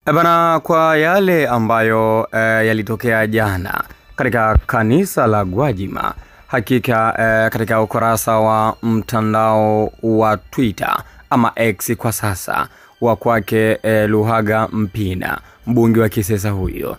Bana, kwa yale ambayo yalitokea jana katika kanisa la Gwajima, hakika katika ukurasa wa mtandao wa Twitter ama X kwa sasa wa kwake Luhaga Mpina, mbunge wa Kisesa huyo,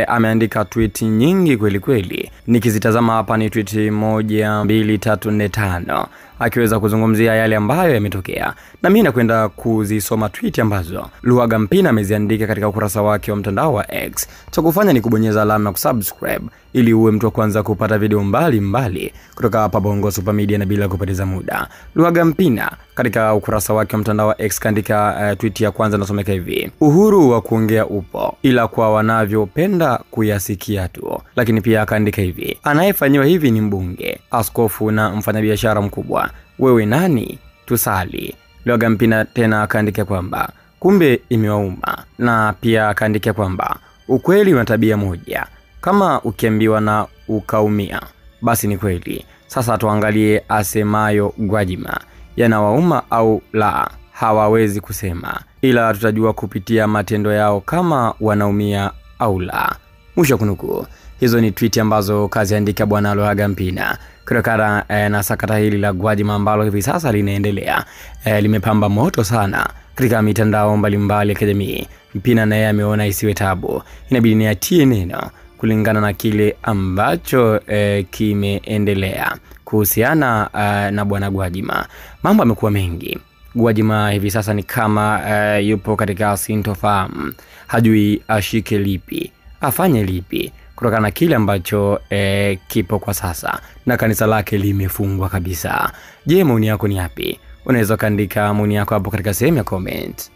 ameandika tweet nyingi kweli kweli. Nikizitazama hapa ni tweet 1 2 3 4 5 akiweza kuzungumzia yale ambayo yametokea, na mimi nakwenda kuzisoma tweet ambazo Luhaga Mpina ameziandika katika ukurasa wake wa mtandao wa X. Cha kufanya ni kubonyeza alama ya kusubscribe ili uwe mtu wa kwanza kupata video mbali kutoka hapa Bongo Super Media, na bila kupoteza muda. Luhaga Mpina katika ukurasa wake wa mtandao wa X kaandika tweet ya kwanza, nasomeka hivi: uhuru wa kuongea upo, ila kwa wanavyopenda kuyasikia tu. Lakini pia akaandika hivi: anayefanywa hivi ni mbunge, askofu na mfanyabiashara mkubwa. Wewe nani? Tusali. Luhaga Mpina tena akaandika kwamba kumbe imewauma, na pia akaandika kwamba ukweli una tabia moja, kama ukiambiwa na ukaumia basi ni kweli. Sasa tuangalie asemayo Gwajima, yanawauma au la? Hawawezi kusema, ila tutajua kupitia matendo yao kama wanaumia au la. Mwisho kunukuu. Hizo ni tweet ambazo kaziandika bwana Luhaga Mpina kutokana na sakata hili la Gwajima ambalo hivi sasa linaendelea, limepamba moto sana katika mitandao mbalimbali ya kijamii. Mpina naye ameona isiwe tabu, inabidi ni atie neno kulingana na kile ambacho kimeendelea kuhusiana na bwana Gwajima. Mambo yamekuwa mengi. Gwajima hivi sasa ni kama yupo katika sintofahamu, hajui ashike lipi, afanye lipi kutokana na kile ambacho kipo kwa sasa, na kanisa lake limefungwa kabisa. Je, maoni yako ni yapi? Unaweza kaandika maoni yako hapo katika sehemu ya comment.